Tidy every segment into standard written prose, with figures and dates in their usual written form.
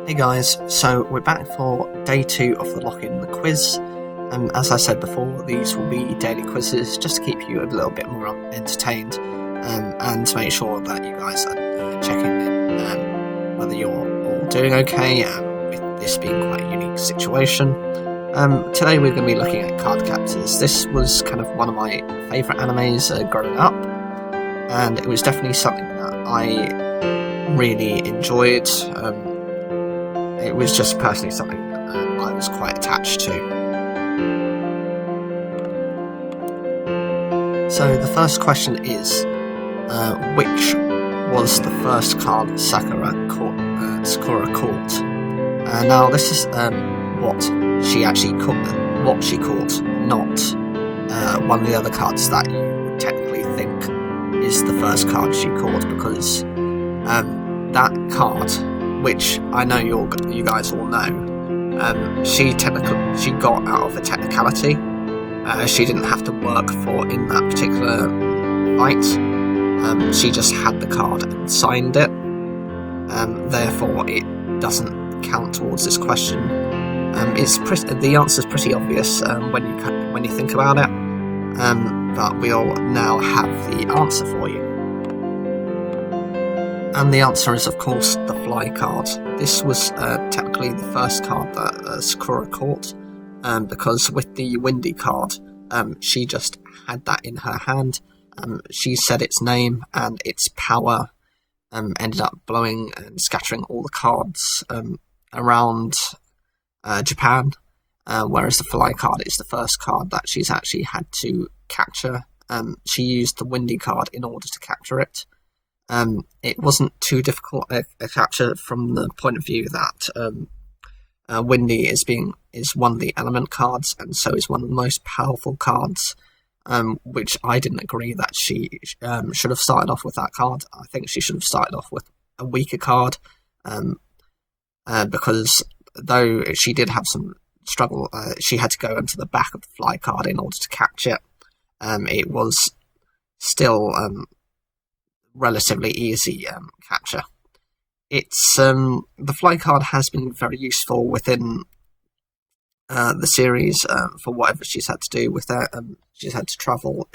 Hey guys, so we're back for day 2 of the Lockin the quiz. As I said before, these will be daily quizzes just to keep you a little bit more entertained and to make sure that you guys are checking in whether you're all doing okay with this being quite a unique situation. Today we're going to be looking at Cardcaptors. This was kind of one of my favourite animes growing up, and it was definitely something that I really enjoyed. It was just personally something that I was quite attached to. So the first question is, which was the first card Sakura caught? Now this is what she actually caught, not one of the other cards that you would technically think is the first card she caught, because that card, which I know you guys all know, she got out of a technicality. She didn't have to work for in that particular fight. She just had the card and signed it. Therefore, it doesn't count towards this question. The answer is pretty obvious when you think about it. But we'll now have the answer for you. And the answer is, of course, the Fly card. This was technically the first card that Sakura caught, because with the Windy card, she just had that in her hand. She said its name, and its power ended up blowing and scattering all the cards around Japan, whereas the Fly card is the first card that she's actually had to capture. She used the Windy card in order to capture it. It wasn't too difficult a capture from the point of view that Windy is one of the element cards, and so is one of the most powerful cards, which I didn't agree that she should have started off with that card. I think she should have started off with a weaker card, because though she did have some struggle, she had to go into the back of the Fly card in order to catch it. It was still relatively easy capture. It's the Fly card has been very useful within the series for whatever she's had to do with that. She's had to travel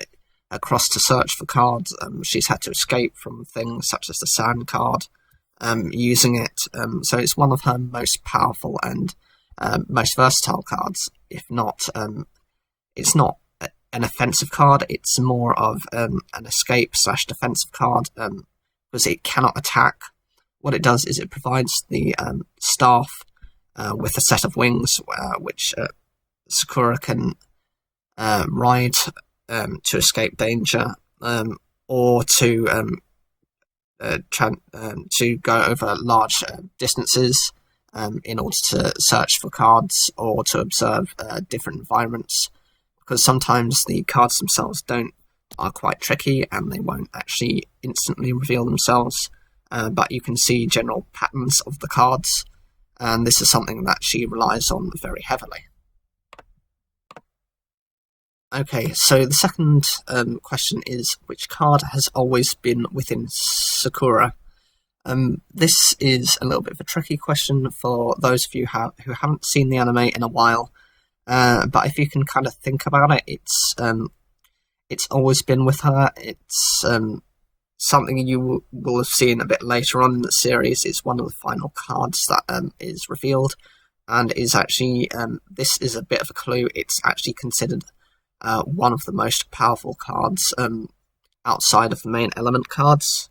across to search for cards. She's had to escape from things such as the Sand card using it. So it's one of her most powerful and most versatile cards. If not, it's not an offensive card, it's more of an escape / defensive card, because it cannot attack. What it does is it provides the staff with a set of wings, which Sakura can ride to escape danger, or to go over large distances in order to search for cards or to observe different environments. Because sometimes the cards themselves are quite tricky and they won't actually instantly reveal themselves, but you can see general patterns of the cards, and this is something that she relies on very heavily. Okay, so the second question is, which card has always been within Sakura? This is a little bit of a tricky question for those of you who haven't seen the anime in a while. But if you can kind of think about it, it's always been with her. It's something you will have seen a bit later on in the series. It's one of the final cards that is revealed, and is actually this is a bit of a clue. It's actually considered one of the most powerful cards outside of the main element cards.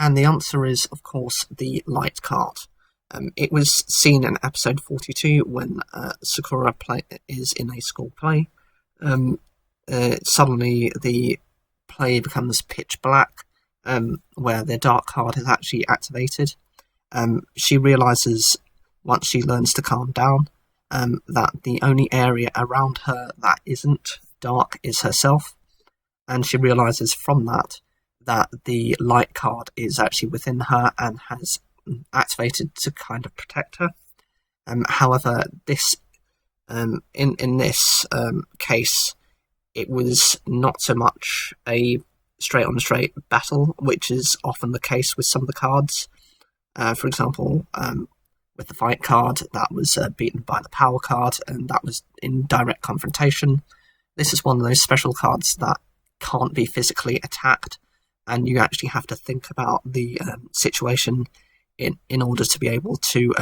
And the answer is, of course, the Light card. It was seen in episode 42 when Sakura is in a school play. Suddenly the play becomes pitch black, where the dark card is actually activated. She realises, once she learns to calm down, that the only area around her that isn't dark is herself. And she realises from that the Light card is actually within her and has activated to kind of protect her. However, this in this case, it was not so much a straight-on-straight battle, which is often the case with some of the cards. For example, with the fight card, that was beaten by the power card, and that was in direct confrontation. This is one of those special cards that can't be physically attacked, and you actually have to think about the situation in order to be able to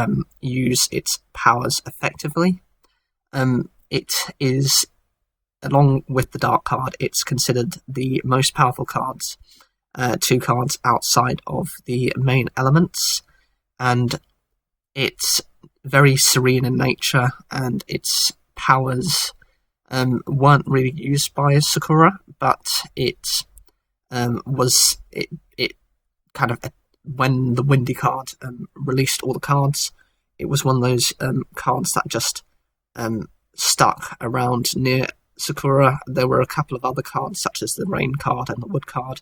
use its powers effectively. It is, along with the dark card, it's considered the most powerful cards, 2 cards outside of the main elements, and it's very serene in nature, and its powers weren't really used by Sakura, but it was kind of, when the Windy card released all the cards, it was one of those cards that just stuck around near Sakura. There were a couple of other cards, such as the Rain card and the Wood card,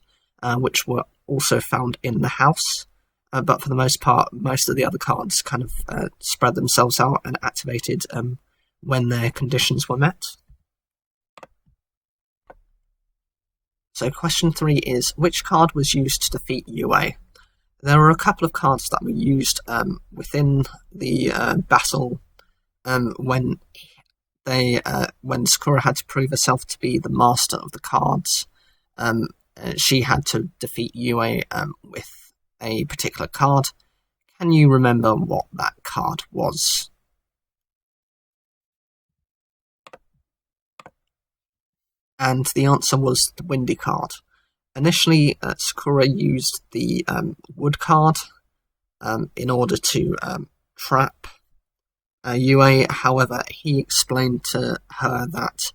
which were also found in the house. But for the most part, most of the other cards kind of spread themselves out and activated when their conditions were met. So question 3 is, which card was used to defeat Yugioh? There were a couple of cards that were used within the battle when Sakura had to prove herself to be the master of the cards. She had to defeat Yugioh with a particular card. Can you remember what that card was? And the answer was the Windy card. Initially, Sakura used the Wood card in order to trap Yugioh. However, he explained to her that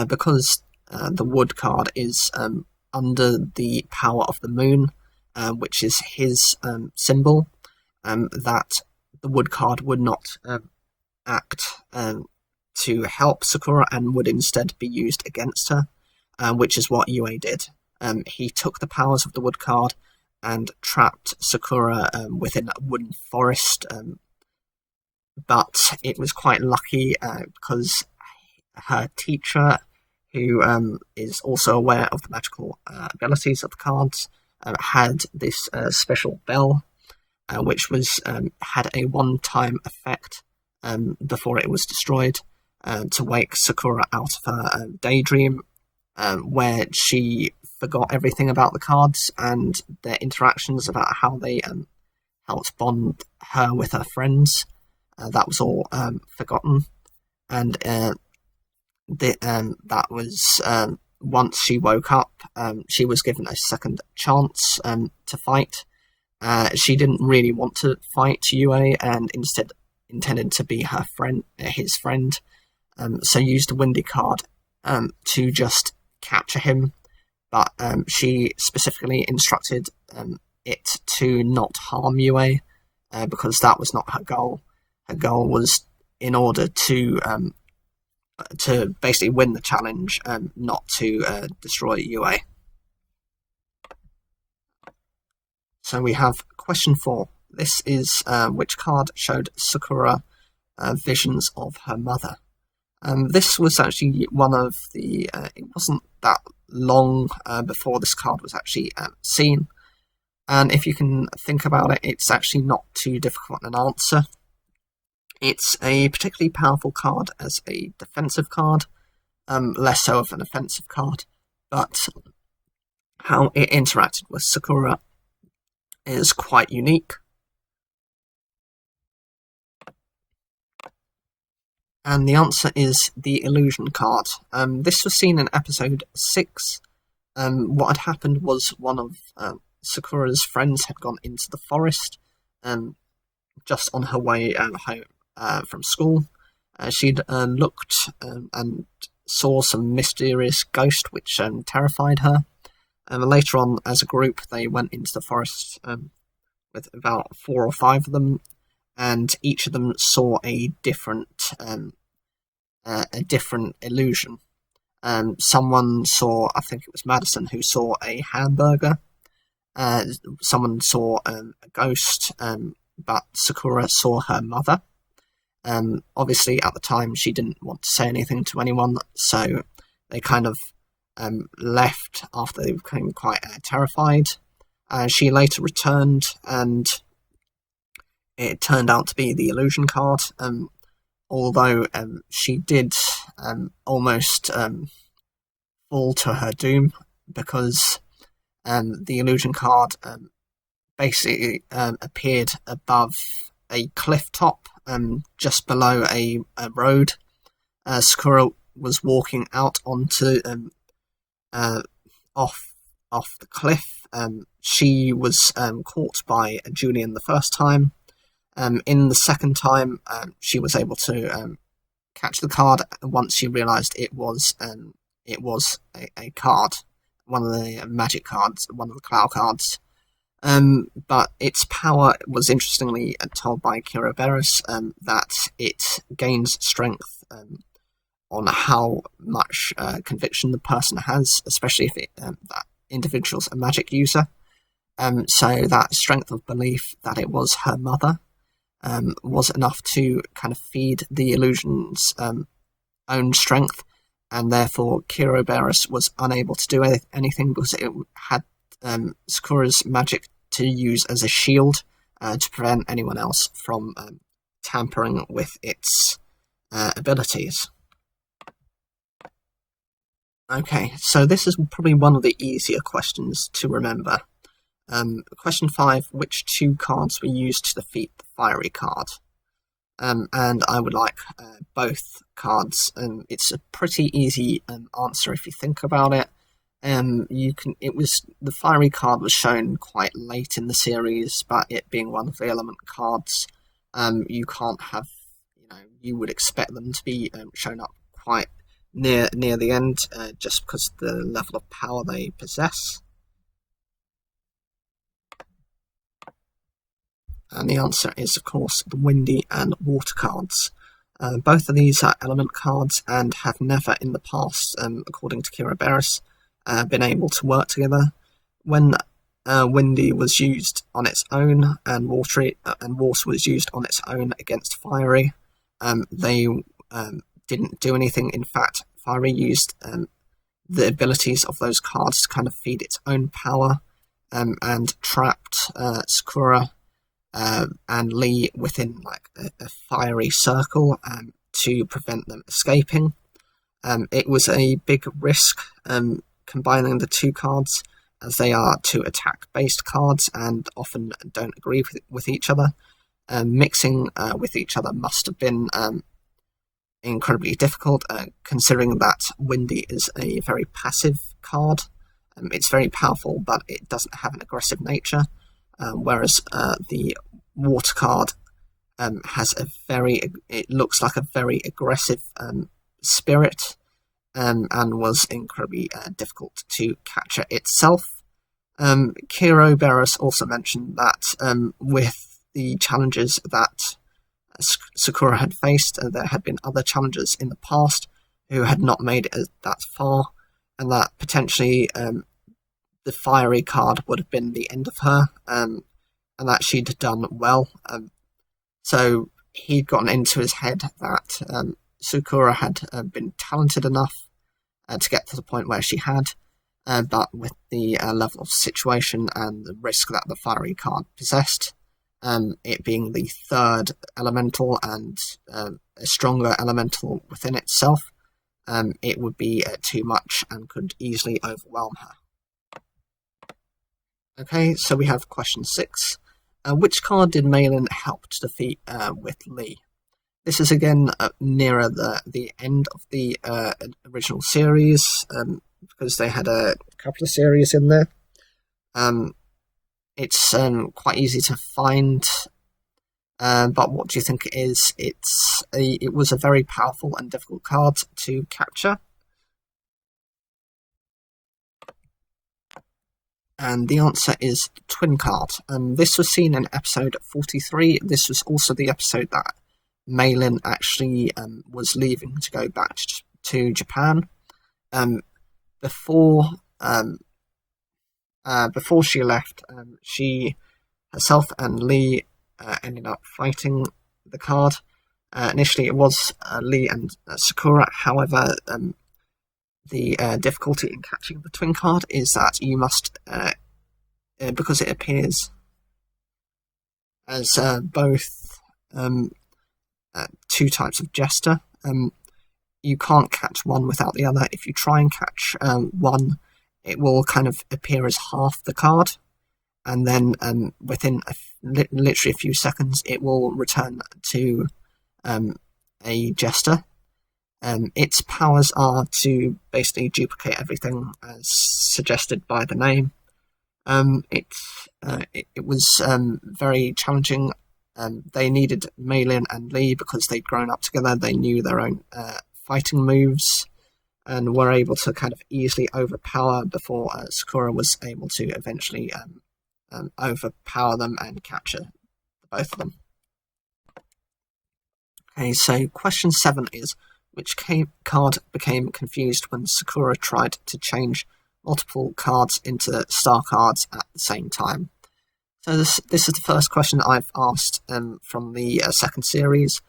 because the Wood card is under the power of the moon, which is his symbol, that the Wood card would not act to help Sakura and would instead be used against her, which is what Yugioh did. He took the powers of the Wood card and trapped Sakura within a wooden forest, but it was quite lucky because her teacher, who is also aware of the magical abilities of the cards, had this special bell, which was had a one-time effect before it was destroyed, to wake Sakura out of her daydream, where she forgot everything about the cards and their interactions, about how they helped bond her with her friends. That was all forgotten, and that was once she woke up, she was given a second chance to fight. She didn't really want to fight Yugioh, and instead intended to be her friend, his friend. So used the Windy card to just capture him, but she specifically instructed it to not harm Yugioh, because that was not her goal. Her goal was in order to basically win the challenge, not to destroy Yugioh. So we have question 4. This is which card showed Sakura visions of her mother? This was actually one of the... it wasn't that long before this card was actually seen. And if you can think about it, it's actually not too difficult an answer. It's a particularly powerful card as a defensive card, less so of an offensive card, but how it interacted with Sakura is quite unique. And the answer is the Illusion card. This was seen in episode 6. What had happened was one of Sakura's friends had gone into the forest just on her way home from school. She'd looked and saw some mysterious ghost which terrified her. Later on, as a group, they went into the forest with about 4 or 5 of them, and each of them saw a different illusion. Someone saw, I think it was Madison, who saw a hamburger. Someone saw a ghost, but Sakura saw her mother. Obviously, at the time, she didn't want to say anything to anyone, so they kind of left after they became quite terrified. She later returned, and it turned out to be the illusion card, although she did almost fall to her doom, because the illusion card basically appeared above a cliff top, just below a road. Sakura was walking out onto off the cliff. She was caught by Julian the first time. In the second time, she was able to catch the card once she realised it was a card, one of the magic cards, one of the cloud cards. But its power was interestingly told by Kiroberis that it gains strength on how much conviction the person has, especially if that individual's a magic user. So that strength of belief that it was her mother was enough to kind of feed the illusion's own strength, and therefore Kiroberis was unable to do anything because it had Sakura's magic to use as a shield to prevent anyone else from tampering with its abilities. Okay, so this is probably one of the easier questions to remember. Question 5, which 2 cards were used to defeat the fiery card? And I would like both cards. It's a pretty easy answer if you think about it. The fiery card was shown quite late in the series, but it being one of the element cards, you can't have, you would expect them to be shown up quite near the end, just because of the level of power they possess. And the answer is, of course, the windy and water cards. Both of these are element cards and have never in the past, according to Kiroberis, been able to work together. When windy was used on its own and water was used on its own against fiery, they didn't do anything. In fact, fiery used the abilities of those cards to kind of feed its own power, and trapped Sakura and Lee within like a fiery circle to prevent them escaping. It was a big risk combining the 2 cards, as they are 2 attack-based cards and often don't agree with each other. Mixing with each other must have been incredibly difficult, considering that Windy is a very passive card. It's very powerful, but it doesn't have an aggressive nature, whereas the water card has it looks like a very aggressive spirit, and was incredibly difficult to capture itself. Kiroberis also mentioned that with the challenges that Sakura had faced, there had been other challengers in the past who had not made it that far, and that potentially the fiery card would have been the end of her, and that she'd done well. So he'd gotten into his head that Sakura had been talented enough to get to the point where she had, but with the level of situation and the risk that the fiery card possessed, it being the 3rd elemental and a stronger elemental within itself, it would be too much and could easily overwhelm her. Okay, so we have question 6. Which card did Malin help to defeat with Lee? This is again nearer the end of the original series, because they had a couple of series in there. It's quite easy to find, but what do you think it is? It was a very powerful and difficult card to capture. And the answer is the Twin card. This was seen in episode 43. This was also the episode that Malin actually was leaving to go back to Japan. Before she left, she herself and Lee ended up fighting the card. Initially, it was Lee and Sakura. However, the difficulty in catching the twin card is that you must, because it appears as both two types of jester, you can't catch one without the other. If you try and catch one, it will kind of appear as half the card, and then within literally a few seconds, it will return to a jester. Its powers are to basically duplicate everything as suggested by the name. It was very challenging. They needed Meilin and Lee because they'd grown up together. They knew their own fighting moves and were able to kind of easily overpower before Sakura was able to eventually overpower them and capture both of them. Okay, so question 7 is, which card became confused when Sakura tried to change multiple cards into star cards at the same time? So this is the first question I've asked from the second series.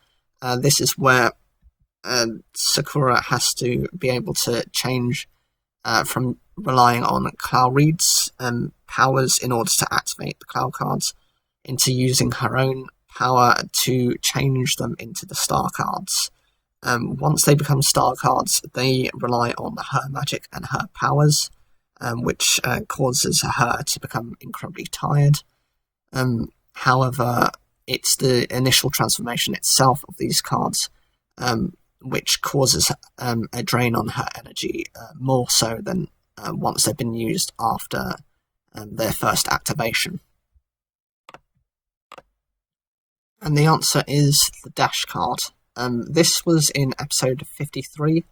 This is where Sakura has to be able to change from relying on Cloudreed's powers in order to activate the cloud cards into using her own power to change them into the star cards. Once they become star cards, they rely on her magic and her powers, which causes her to become incredibly tired. However, it's the initial transformation itself of these cards which causes a drain on her energy, more so than once they've been used after their first activation. And the answer is the dash card. This was in episode 53.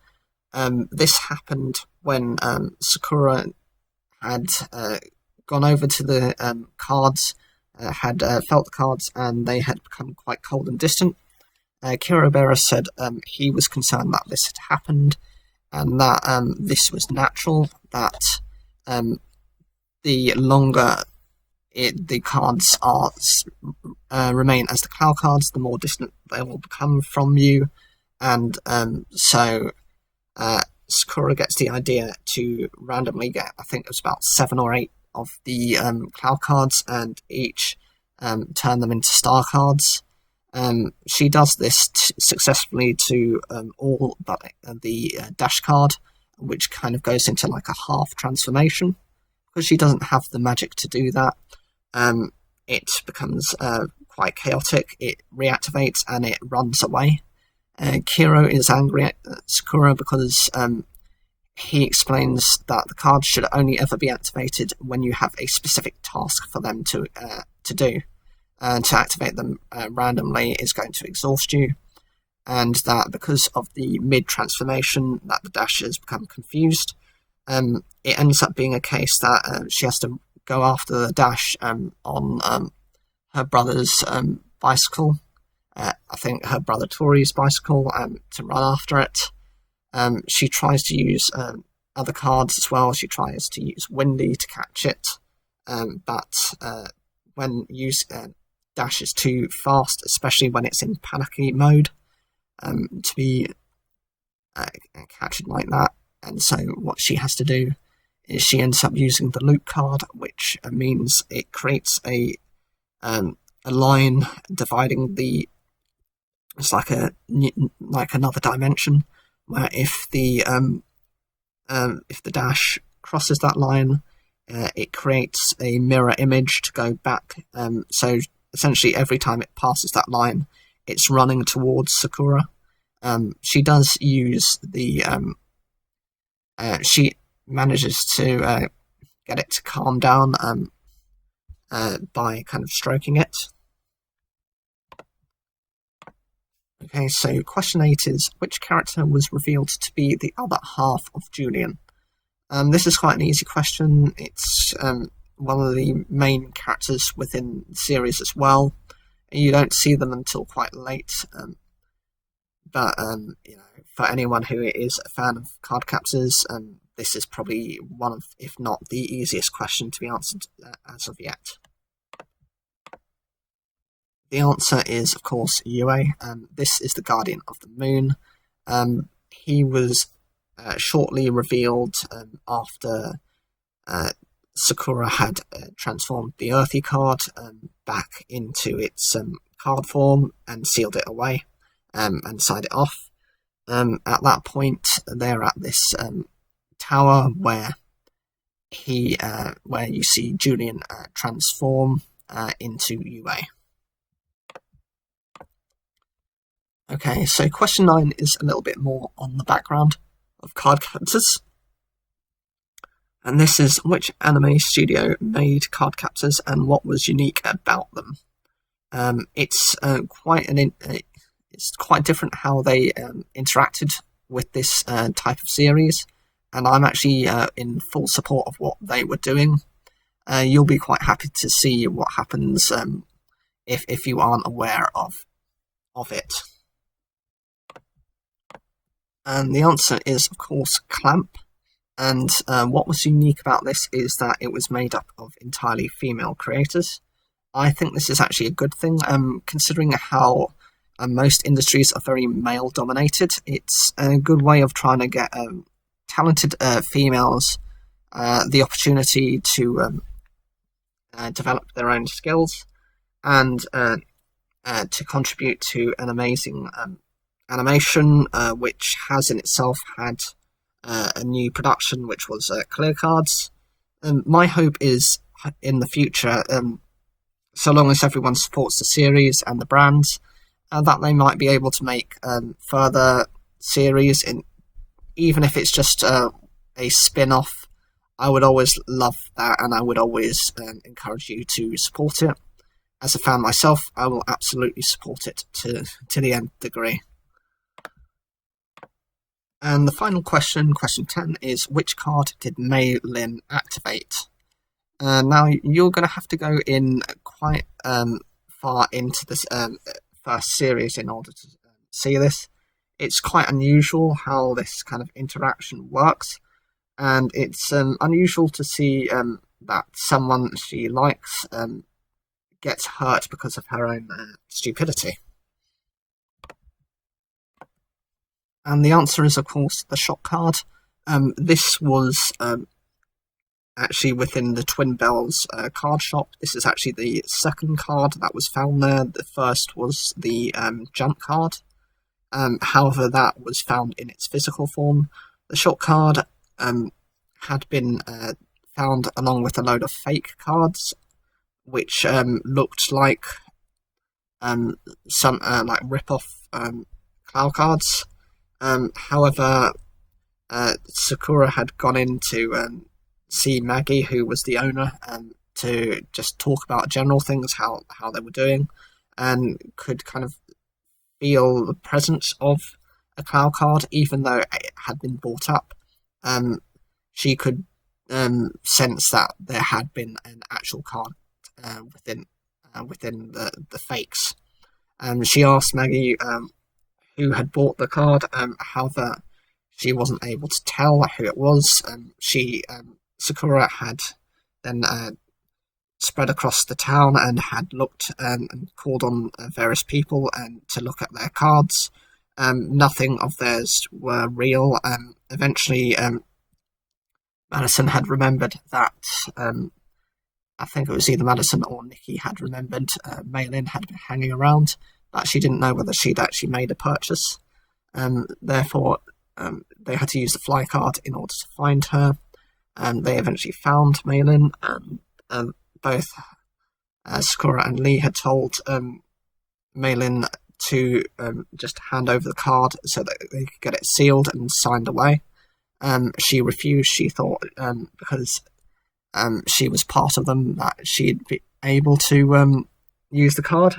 This happened when Sakura had gone over to the cards, had felt the cards, and they had become quite cold and distant. Kirobera said he was concerned that this had happened, and that this was natural, that the longer the cards are remain as the cloud cards, the more distant they will become from you, and so Sakura gets the idea to randomly get, I think it was about 7 or 8 of the cloud cards, and each turn them into star cards. She does this successfully to all but the dash card, which kind of goes into like a half transformation. Because she doesn't have the magic to do that, it becomes quite chaotic. It reactivates and it runs away. Kiro is angry at Sakura because he explains that the cards should only ever be activated when you have a specific task for them to do. To activate them randomly is going to exhaust you, and that because of the mid-transformation that the dash has become confused, it ends up being a case that she has to go after the dash on her brother's bicycle. I think her brother Tori's bicycle, to run after it. She tries to use other cards as well. She tries to use Windy to catch it, but when dash is too fast, especially when it's in panicky mode, to be catched like that. And so what she has to do is she ends up using the loop card, which means it creates a line dividing the. It's like another dimension, where if the dash crosses that line, it creates a mirror image to go back. So essentially, every time it passes that line, it's running towards Sakura. She does use the. She manages to get it to calm down by kind of stroking it. Okay, so question 8 is, which character was revealed to be the other half of Julian? This is quite an easy question. It's one of the main characters within the series as well. You don't see them until quite late, but for anyone who is a fan of cardcaptors, this is probably one of, if not the easiest question to be answered as of yet. The answer is, of course, Yugioh. This is the Guardian of the Moon. He was shortly revealed after Sakura had transformed the Earthy card back into its card form and sealed it away and signed it off. At that point, they're at this tower where where you see Julian transform into Yue. Okay, so question 9 is a little bit more on the background of cardcaptors. And this is, which anime studio made cardcaptors and what was unique about them? It's quite different how they interacted with this type of series, and I'm actually in full support of what they were doing. You'll be quite happy to see what happens if you aren't aware of it. And the answer is, of course, Clamp. And what was unique about this is that it was made up of entirely female creators. I think this is actually a good thing, considering how most industries are very male-dominated. It's a good way of trying to get talented females the opportunity to develop their own skills and to contribute to an amazing animation, which has in itself had a new production, which was Clear Cards. My hope is in the future, so long as everyone supports the series and the brands, that they might be able to make further series, even if it's just a spin-off. I would always love that, and I would always encourage you to support it. As a fan myself, I will absolutely support it to the nth degree. And the final question, question 10, is which card did Mei Lin activate? Now, you're going to have to go in quite far into this first series in order to see this. It's quite unusual how this kind of interaction works, and it's unusual to see that someone she likes gets hurt because of her own stupidity. And the answer is, of course, the Shock card. This was actually within the Twin Bells card shop. This is actually the second card that was found there. The first was the Jump card. However, that was found in its physical form. The Shock card had been found along with a load of fake cards, which looked like some like rip-off cloud cards. However, Sakura had gone in to see Maggie, who was the owner, to just talk about general things, how they were doing, and could kind of feel the presence of a cloud card, even though it had been bought up. She could sense that there had been an actual card within the fakes. She asked Maggie who had bought the card. However, she wasn't able to tell who it was. Sakura had then spread across the town and had looked and called on various people to look at their cards. Nothing of theirs were real. Eventually, Madison had remembered that, I think it was either Madison or Nikki had remembered Mei Lin had been hanging around, but she didn't know whether she'd actually made a purchase. Therefore, they had to use the fly card in order to find her. They eventually found Mei Lin. Both Sakura and Lee had told Mei Lin to just hand over the card so that they could get it sealed and signed away. She refused. She thought because she was part of them that she'd be able to use the card.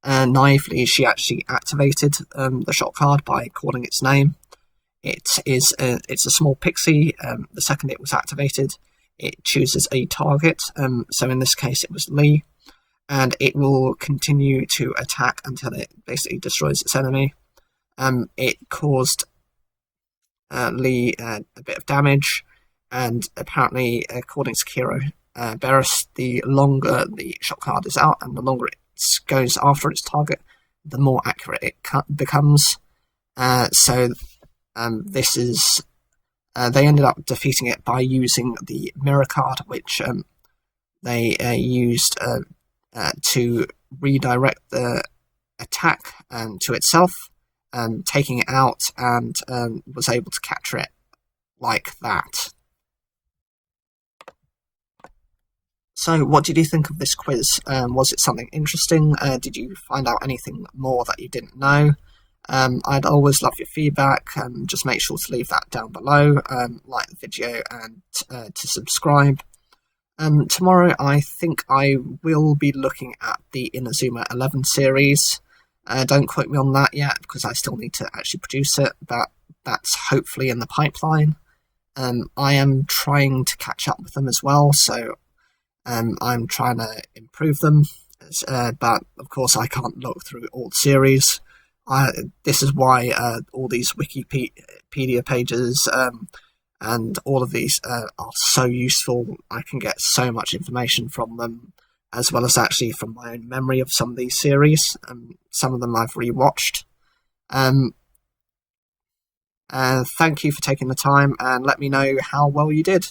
Naively, she actually activated the Shock card by calling its name. It's a small pixie. The second it was activated, it chooses a target. So in this case, it was Lee, and it will continue to attack until it basically destroys its enemy. It caused Lee a bit of damage, and apparently, according to Kiro Beres, the longer the Shock card is out and the longer it goes after its target, the more accurate it becomes. So this is They ended up defeating it by using the mirror card, which they used to redirect the attack to itself, taking it out, and was able to capture it like that. So what did you think of this quiz? Was it something interesting? Did you find out anything more that you didn't know? I'd always love your feedback. Just make sure to leave that down below, like the video, and to subscribe. Tomorrow I think I will be looking at the Inazuma 11 series. Don't quote me on that yet, because I still need to actually produce it, but that's hopefully in the pipeline. I am trying to catch up with them as well, so I'm trying to improve them, but of course I can't look through all the series. This is why all these Wikipedia pages and all of these are so useful. I can get so much information from them, as well as actually from my own memory of some of these series. Some of them I've rewatched. Thank you for taking the time, and let me know how well you did.